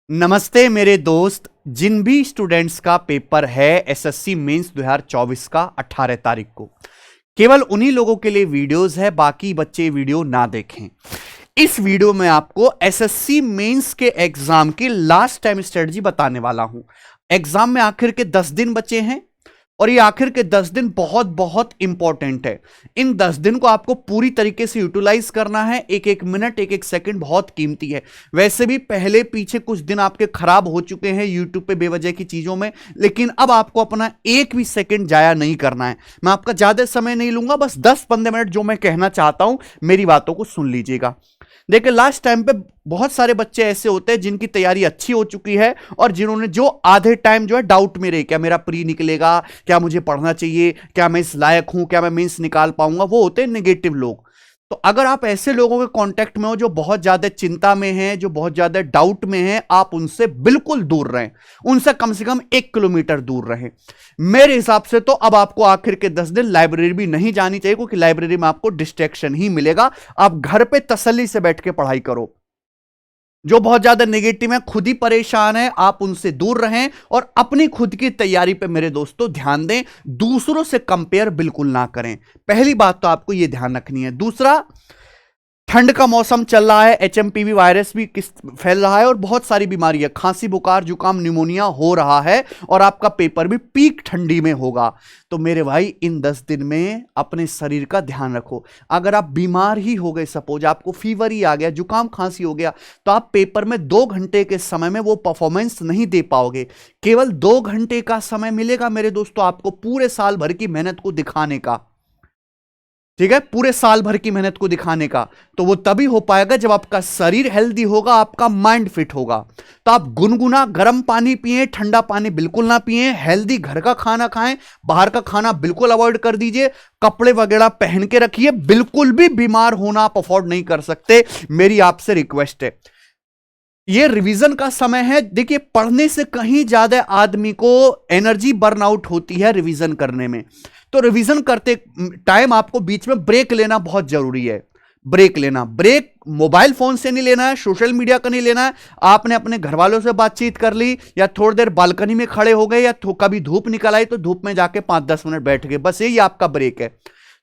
नमस्ते मेरे दोस्त। जिन भी स्टूडेंट्स का पेपर है एसएससी मेंस 2024 का 18 तारीख को, केवल उन्हीं लोगों के लिए वीडियोस है, बाकी बच्चे वीडियो ना देखें। इस वीडियो में आपको एसएससी मेंस के एग्जाम की लास्ट टाइम स्ट्रेटजी बताने वाला हूं। एग्जाम में आखिर के 10 दिन बचे हैं और ये आखिर के 10 दिन बहुत बहुत इंपॉर्टेंट है। इन 10 दिन को आपको पूरी तरीके से यूटिलाइज करना है। एक एक मिनट, एक एक सेकंड बहुत कीमती है। वैसे भी पहले पीछे कुछ दिन आपके खराब हो चुके हैं यूट्यूब पे बेवजह की चीजों में, लेकिन अब आपको अपना एक भी सेकंड जाया नहीं करना है। मैं आपका ज्यादा समय नहीं लूंगा, बस 10-15 मिनट जो मैं कहना चाहता हूं मेरी बातों को सुन लीजिएगा। देखिए, लास्ट टाइम पे बहुत सारे बच्चे ऐसे होते हैं जिनकी तैयारी अच्छी हो चुकी है और जिन्होंने जो आधे टाइम जो है डाउट में रहे, क्या मेरा प्री निकलेगा, क्या मुझे पढ़ना चाहिए, क्या मैं इस लायक हूं, क्या मैं मेंस निकाल पाऊंगा, वो होते हैं नेगेटिव लोग। तो अगर आप ऐसे लोगों के कांटेक्ट में हो जो बहुत ज्यादा चिंता में हैं, जो बहुत ज्यादा डाउट में हैं, आप उनसे बिल्कुल दूर रहें। उनसे कम से कम 1 किलोमीटर दूर रहें। मेरे हिसाब से तो अब आपको आखिर के 10 दिन लाइब्रेरी भी नहीं जानी चाहिए, क्योंकि लाइब्रेरी में आपको डिस्ट्रैक्शन ही मिलेगा। आप घर पे तसल्ली से बैठ के पढ़ाई करो। जो बहुत ज्यादा नेगेटिव है, खुद ही परेशान है, आप उनसे दूर रहें और अपनी खुद की तैयारी पे मेरे दोस्तों ध्यान दें। दूसरों से कंपेयर बिल्कुल ना करें। पहली बात तो आपको यह ध्यान रखनी है। दूसरा, ठंड का मौसम चल रहा है, एचएमपीवी वायरस भी फैल रहा है और बहुत सारी बीमारियां, खांसी, बुखार, जुकाम, निमोनिया हो रहा है और आपका पेपर भी पीक ठंडी में होगा। तो मेरे भाई, इन 10 दिन में अपने शरीर का ध्यान रखो। अगर आप बीमार ही हो गए, सपोज आपको फीवर ही आ गया, जुकाम खांसी हो गया, तो आप पेपर में 2 घंटे के समय में वो परफॉर्मेंस नहीं दे पाओगे। केवल 2 घंटे का समय मिलेगा मेरे दोस्तों आपको पूरे साल भर की मेहनत को दिखाने का। ठीक है, पूरे साल भर की मेहनत को दिखाने का। तो वो तभी हो पाएगा जब आपका शरीर हेल्दी होगा, आपका माइंड फिट होगा। तो आप गुनगुना गर्म पानी पिए, ठंडा पानी बिल्कुल ना पिए। हेल्दी घर का खाना खाएं, बाहर का खाना बिल्कुल अवॉइड कर दीजिए। कपड़े वगैरह पहन के रखिए। बिल्कुल भी बीमार होना आप अफोर्ड नहीं कर सकते, मेरी आपसे रिक्वेस्ट है। ये रिवीजन का समय है। देखिए, पढ़ने से कहीं ज्यादा आदमी को एनर्जी बर्नआउट होती है रिवीजन करने में। तो रिवीजन करते टाइम आपको बीच में ब्रेक लेना बहुत जरूरी है। ब्रेक लेना, ब्रेक मोबाइल फोन से नहीं लेना है, सोशल मीडिया का नहीं लेना है। आपने अपने घर वालों से बातचीत कर ली, या थोड़ी देर बालकनी में खड़े हो गए, या कभी धूप निकल आई तो धूप में जाके 5-10 मिनट बैठ गए, बस यही आपका ब्रेक है।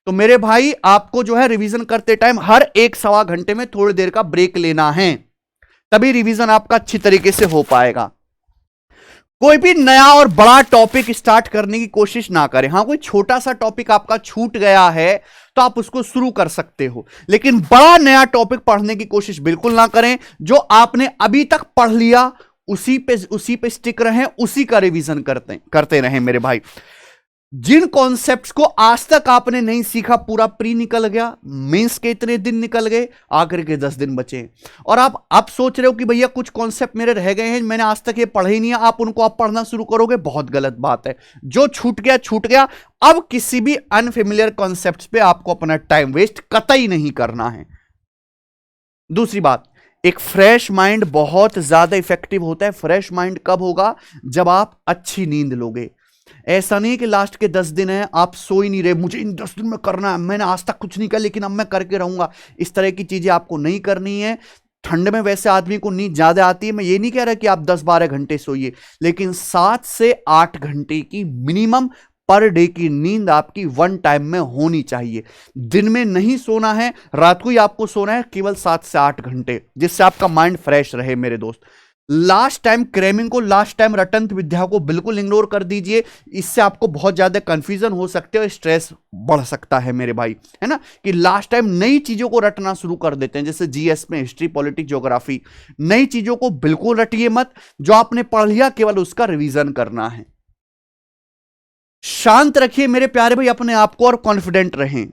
तो मेरे भाई, आपको जो है रिवीजन करते टाइम हर 1-1.25 घंटे में थोड़ी देर का ब्रेक लेना है, तभी रिवीजन आपका अच्छी तरीके से हो पाएगा। कोई भी नया और बड़ा टॉपिक स्टार्ट करने की कोशिश ना करें। हां, कोई छोटा सा टॉपिक आपका छूट गया है तो आप उसको शुरू कर सकते हो, लेकिन बड़ा नया टॉपिक पढ़ने की कोशिश बिल्कुल ना करें। जो आपने अभी तक पढ़ लिया उसी पे स्टिक रहें, उसी का रिवीजन करते रहें मेरे भाई। जिन कॉन्सेप्ट्स को आज तक आपने नहीं सीखा, पूरा प्री निकल गया, मेंस के इतने दिन निकल गए, आखिर के 10 दिन बचे और आप सोच रहे हो कि भैया कुछ कॉन्सेप्ट मेरे रह गए हैं, मैंने आज तक ये पढ़े ही नहीं है, आप उनको आप पढ़ना शुरू करोगे, बहुत गलत बात है। जो छूट गया छूट गया। अब किसी भी अनफेमिलियर कॉन्सेप्ट्स पे आपको अपना टाइम वेस्ट कतई नहीं करना है। दूसरी बात, एक फ्रेश माइंड बहुत ज्यादा इफेक्टिव होता है। फ्रेश माइंड कब होगा? जब आप अच्छी नींद लोगे। ऐसा नहीं कि लास्ट के 10 दिन हैं आप सो ही नहीं रहे, मुझे इन 10 दिन में करना है, मैंने आज तक कुछ नहीं किया लेकिन अब मैं करके रहूंगा। इस तरह की चीजें आपको नहीं करनी है। ठंड में वैसे आदमी को नींद ज्यादा आती है, मैं ये नहीं कह रहा कि आप 10-12 घंटे सोइए, लेकिन 7 से 8 घंटे की मिनिमम पर डे की नींद आपकी 1 टाइम में होनी चाहिए। दिन में नहीं सोना है, रात को ही आपको सोना है, केवल 7 से 8 घंटे, जिससे आपका माइंड फ्रेश रहे मेरे दोस्त। लास्ट टाइम क्रैमिंग को, लास्ट टाइम रटंत विद्या को बिल्कुल इग्नोर कर दीजिए। इससे आपको बहुत ज्यादा कंफ्यूजन हो सकते हैं, स्ट्रेस बढ़ सकता है मेरे भाई, है ना। कि लास्ट टाइम नई चीजों को रटना शुरू कर देते हैं, जैसे जीएस में हिस्ट्री, पॉलिटिक्स, ज्योग्राफी। नई चीजों को बिल्कुल रटिए मत। जो आपने पढ़ लिया केवल उसका रिवीजन करना है। शांत रखिए मेरे प्यारे भाई अपने आप को और कॉन्फिडेंट रहें।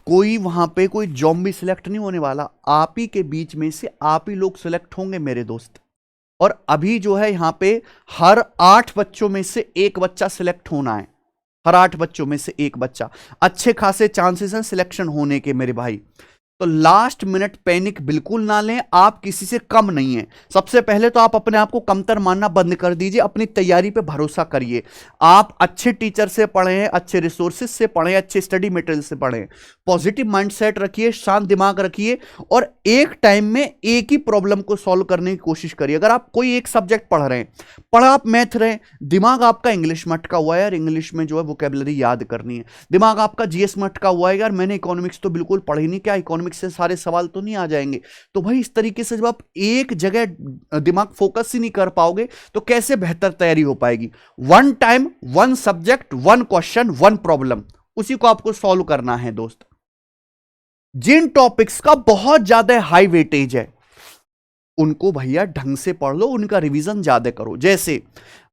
कोई वहां पे कोई जॉम्बी सिलेक्ट नहीं होने वाला, आप ही के बीच में से आप ही लोग सिलेक्ट होंगे मेरे दोस्त। और अभी जो है यहां पे हर 8 बच्चों में से 1 बच्चा सिलेक्ट होना है। हर 8 बच्चों में से 1 बच्चा। अच्छे खासे चांसेस हैं सिलेक्शन होने के मेरे भाई। तो लास्ट मिनट पैनिक बिल्कुल ना लें, आप किसी से कम नहीं हैं। सबसे पहले तो आप अपने आप को कमतर मानना बंद कर दीजिए, अपनी तैयारी पे भरोसा करिए। आप अच्छे टीचर से पढ़ें, अच्छे रिसोर्सेज से पढ़ें, अच्छे स्टडी मटेरियल से पढ़ें, पॉजिटिव माइंडसेट रखिए, शांत दिमाग रखिए और एक टाइम में एक ही प्रॉब्लम को सॉल्व करने की कोशिश करिए। अगर आप कोई एक सब्जेक्ट पढ़ रहे हैं, पढ़ा आप मैथ रहे, दिमाग आपका इंग्लिश में अटका हुआ है यार, इंग्लिश में जो है वोकेबलरी याद करनी है, दिमाग आपका जीएस में अटका हुआ है यार, मैंने इकोनॉमिक्स तो बिल्कुल पढ़ी नहीं, क्या इकोनॉमिक्स से सारे सवाल तो नहीं आ जाएंगे। तो भाई इस तरीके से जब आप एक जगह दिमाग फोकस ही नहीं कर पाओगे तो कैसे बेहतर तैयारी हो पाएगी। One time, one subject, one question, one problem, उसी को आपको सॉल्व करना है दोस्त। जिन टॉपिक्स का बहुत ज्यादा हाई वेटेज है उनको भैया ढंग से पढ़ लो, उनका रिवीजन ज्यादा करो। जैसे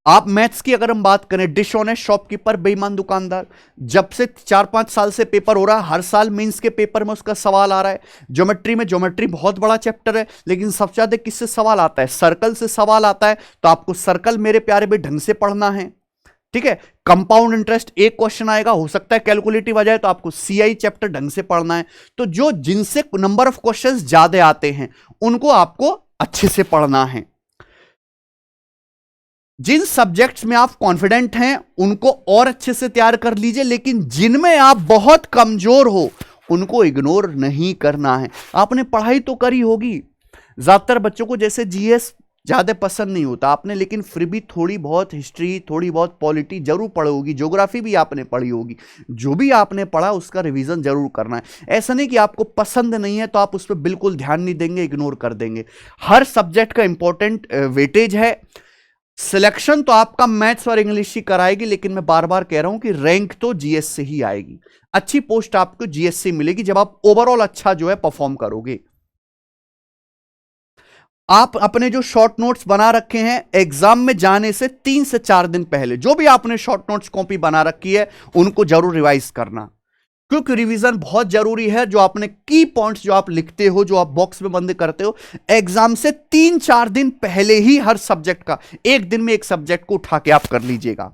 आप मैथ्स की अगर हम बात करें, डिसऑनेस्ट शॉपकीपर, बेईमान दुकानदार, जब से 4-5 साल से पेपर हो रहा है, हर साल मेंस के पेपर में उसका सवाल आ रहा है। ज्योमेट्री में, ज्योमेट्री बहुत बड़ा चैप्टर है, लेकिन सबसे ज्यादा किससे सवाल आता है? सर्कल से सवाल आता है। तो आपको सर्कल मेरे प्यारे भी ढंग से पढ़ना है, ठीक है। कंपाउंड इंटरेस्ट एक क्वेश्चन आएगा, हो सकता है कैलकुलेटिव आ जाए, तो आपको सीआई चैप्टर ढंग से पढ़ना है। तो जो जिनसे नंबर ऑफ क्वेश्चंस ज्यादा आते हैं उनको आपको अच्छे से पढ़ना है। जिन सब्जेक्ट्स में आप कॉन्फिडेंट हैं उनको और अच्छे से तैयार कर लीजिए, लेकिन जिनमें आप बहुत कमजोर हो उनको इग्नोर नहीं करना है। आपने पढ़ाई तो करी होगी, ज्यादातर बच्चों को जैसे जीएस ज्यादा पसंद नहीं होता आपने, लेकिन फिर भी थोड़ी बहुत हिस्ट्री, थोड़ी बहुत पॉलिटी जरूर पढ़ी होगी, ज्योग्राफी भी आपने पढ़ी होगी। जो भी आपने पढ़ा उसका रिवीजन जरूर करना है। ऐसा नहीं कि आपको पसंद नहीं है तो आप उस पर बिल्कुल ध्यान नहीं देंगे, इग्नोर कर देंगे। हर सब्जेक्ट का इंपॉर्टेंट वेटेज है। सिलेक्शन तो आपका मैथ्स और इंग्लिश ही कराएगी, लेकिन मैं बार बार कह रहा हूं कि रैंक तो जीएस से ही आएगी। अच्छी पोस्ट आपको जीएस से मिलेगी जब आप ओवरऑल अच्छा जो है परफॉर्म करोगे। आप अपने जो शॉर्ट नोट्स बना रखे हैं, एग्जाम में जाने से 3 से 4 दिन पहले जो भी आपने शॉर्ट नोट्स कॉपी बना रखी है उनको जरूर रिवाइज करना, क्योंकि रिवीजन बहुत जरूरी है। जो आपने की पॉइंट्स जो आप लिखते हो, जो आप बॉक्स में बंद करते हो, एग्जाम से 3-4 दिन पहले ही हर सब्जेक्ट का, एक दिन में एक सब्जेक्ट को उठा के आप कर लीजिएगा।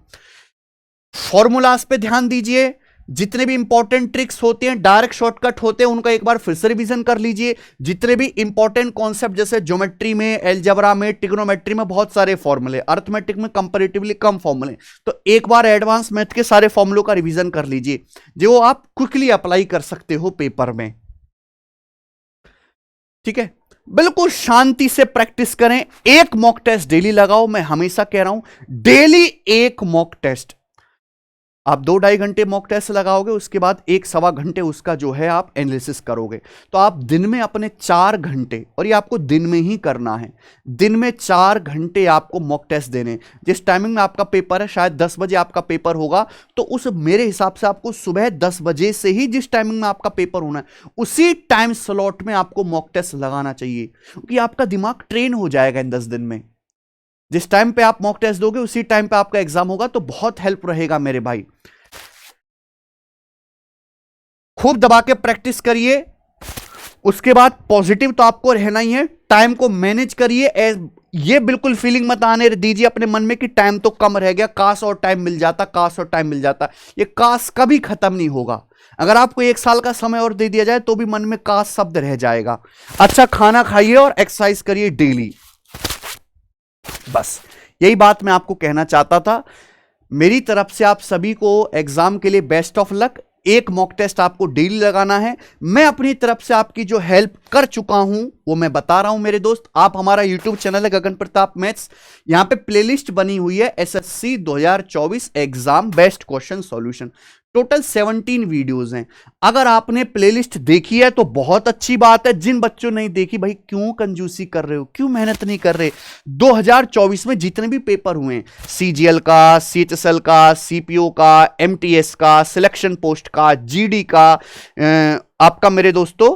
फॉर्मूलाज पे ध्यान दीजिए, जितने भी इंपॉर्टेंट ट्रिक्स होते हैं, डायरेक्ट शॉर्टकट होते हैं, उनका एक बार फिर से रिवीजन कर लीजिए। जितने भी इंपॉर्टेंट कॉन्सेप्ट, जैसे ज्योमेट्री में, एलजेब्रा में, ट्रिग्नोमेट्री में बहुत सारे फॉर्मूले, अर्थमेटिक में कंपैरेटिवली कम फॉर्मूले, तो एक बार एडवांस मैथ के सारे फॉर्मूलों का रिवीजन कर लीजिए जो आप क्विकली अप्लाई कर सकते हो पेपर में, ठीक है। बिल्कुल शांति से प्रैक्टिस करें। एक मॉक टेस्ट डेली लगाओ, मैं हमेशा कह रहा हूं डेली एक मॉक टेस्ट। आप 2-2.5 घंटे मॉक टेस्ट लगाओगे, उसके बाद 1-1.25 घंटे उसका जो है आप एनालिसिस करोगे, तो आप दिन में अपने 4 घंटे, और ये आपको दिन में ही करना है, दिन में 4 घंटे आपको मॉक टेस्ट देने। जिस टाइमिंग में आपका पेपर है, शायद 10 बजे आपका पेपर होगा, तो उस मेरे हिसाब से आपको सुबह 10 बजे से ही जिस टाइमिंग में आपका पेपर होना है उसी टाइम स्लॉट में आपको मॉक टेस्ट लगाना चाहिए, क्योंकि आपका दिमाग ट्रेन हो जाएगा इन 10 दिन में। जिस टाइम पे आप मॉक टेस्ट दोगे उसी टाइम पे आपका एग्जाम होगा, तो बहुत हेल्प रहेगा मेरे भाई। खूब दबा के प्रैक्टिस करिए। उसके बाद पॉजिटिव तो आपको रहना ही है, टाइम को मैनेज करिए। ये बिल्कुल फीलिंग मत आने दीजिए अपने मन में कि टाइम तो कम रह गया, काश और टाइम मिल जाता, काश और टाइम मिल जाता। ये काश कभी खत्म नहीं होगा। अगर आपको 1 साल का समय और दे दिया जाए तो भी मन में काश शब्द रह जाएगा। अच्छा खाना खाइए और एक्सरसाइज करिए डेली, बस यही बात मैं आपको कहना चाहता था। मेरी तरफ से आप सभी को एग्जाम के लिए बेस्ट ऑफ लक। एक मॉक टेस्ट आपको डेली लगाना है। मैं अपनी तरफ से आपकी जो हेल्प कर चुका हूं वो मैं बता रहा हूं मेरे दोस्त। आप हमारा यूट्यूब चैनल है गगन प्रताप मैथ्स, यहां पे प्लेलिस्ट बनी हुई है SSC 2024 exam best question solution. Total 17 videos हैं। अगर आपने प्लेलिस्ट देखी है तो बहुत अच्छी बात है। जिन बच्चों ने नहीं देखी, भाई क्यों कंजूसी कर रहे हो, क्यों मेहनत नहीं कर रहे। 2024 में जितने भी पेपर हुए, सीजीएल का, सीएचएसएल का, सीपीओ का, एमटीएस का, सिलेक्शन पोस्ट का, जीडी का, आपका मेरे दोस्तों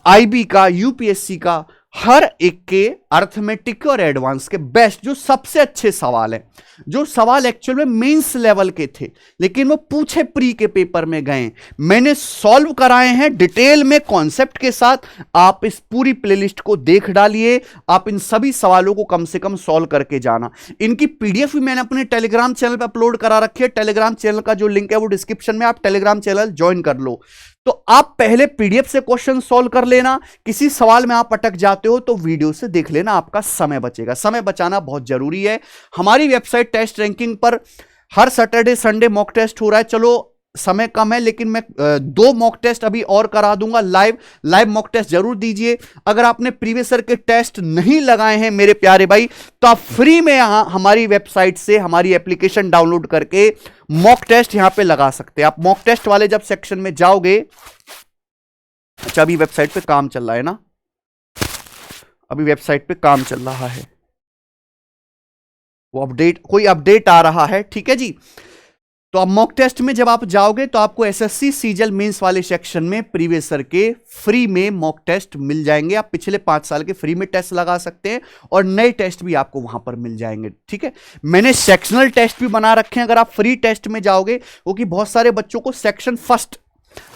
आईबी का, यूपीएससी का, हर एक के अर्थमेटिक और एडवांस के बेस्ट जो सबसे अच्छे सवाल हैं, जो सवाल एक्चुअल में मेंस लेवल के थे लेकिन वो पूछे प्री के पेपर में गए, मैंने सॉल्व कराए हैं डिटेल में कॉन्सेप्ट के साथ। आप इस पूरी प्लेलिस्ट को देख डालिए, आप इन सभी सवालों को कम से कम सॉल्व करके जाना। इनकी पीडीएफ भी मैंने अपने टेलीग्राम चैनल पर अपलोड करा रखी है। टेलीग्राम चैनल का जो लिंक है वो डिस्क्रिप्शन में, आप टेलीग्राम चैनल ज्वाइन कर लो। तो आप पहले पीडीएफ से क्वेश्चन सॉल्व कर लेना, किसी सवाल में आप अटक जाते हो तो वीडियो से देख लेना, आपका समय बचेगा। समय बचाना बहुत जरूरी है। हमारी वेबसाइट टेस्ट रैंकिंग पर हर सैटरडे संडे मॉक टेस्ट हो रहा है। चलो समय कम है लेकिन मैं 2 मॉक टेस्ट अभी और करा दूंगा। लाइव मॉक टेस्ट जरूर दीजिए। अगर आपने प्रीवियस ईयर के टेस्ट नहीं लगाए हैं मेरे प्यारे भाई, तो आप फ्री में यहां हमारी वेबसाइट से हमारी एप्लीकेशन डाउनलोड करके मॉक टेस्ट यहां पे लगा सकते हैं। आप मॉक टेस्ट वाले जब सेक्शन में जाओगे, अच्छा अभी वेबसाइट पे काम चल रहा है ना, अभी वेबसाइट पे काम चल रहा है, वो कोई अपडेट आ रहा है, ठीक है जी। तो अब मॉक टेस्ट में जब आप जाओगे तो आपको एसएससी सीजीएल मेंस वाले सेक्शन में प्रीवियस ईयर के फ्री में मॉक टेस्ट मिल जाएंगे। आप पिछले 5 साल के फ्री में टेस्ट लगा सकते हैं और नए टेस्ट भी आपको वहां पर मिल जाएंगे, ठीक है। मैंने सेक्शनल टेस्ट भी बना रखे हैं अगर आप फ्री टेस्ट में जाओगे, क्योंकि बहुत सारे बच्चों को सेक्शन फर्स्ट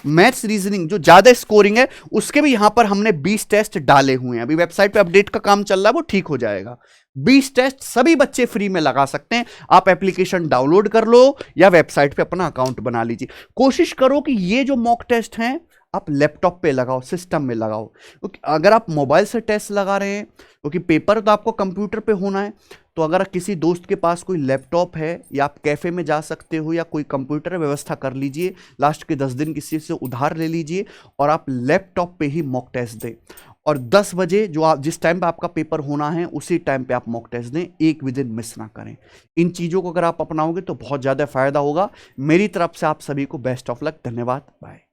मैथ्स रीजनिंग जो ज्यादा स्कोरिंग है उसके भी यहां पर हमने 20 टेस्ट डाले हुए हैं। अभी वेबसाइट पे अपडेट का काम चल रहा है, वो ठीक हो जाएगा। 20 टेस्ट सभी बच्चे फ्री में लगा सकते हैं। आप एप्लीकेशन डाउनलोड कर लो या वेबसाइट पे अपना अकाउंट बना लीजिए। कोशिश करो कि ये जो मॉक टेस्ट हैं आप लैपटॉप पे लगाओ, सिस्टम में लगाओ, क्योंकि अगर आप मोबाइल से टेस्ट लगा रहे हैं, क्योंकि पेपर तो आपको कंप्यूटर पे होना है, तो अगर किसी दोस्त के पास कोई लैपटॉप है या आप कैफे में जा सकते हो या कोई कंप्यूटर व्यवस्था कर लीजिए, लास्ट के 10 दिन किसी से उधार ले लीजिए और आप लैपटॉप पे ही मॉक टेस्ट दें। और 10 बजे जो आप जिस टाइम पे आपका पेपर होना है उसी टाइम पे आप मॉक टेस्ट दें, एक भी दिन मिस ना करें। इन चीज़ों को अगर आप अपनाओगे तो बहुत ज़्यादा फायदा होगा। मेरी तरफ से आप सभी को बेस्ट ऑफ लक। धन्यवाद, बाय।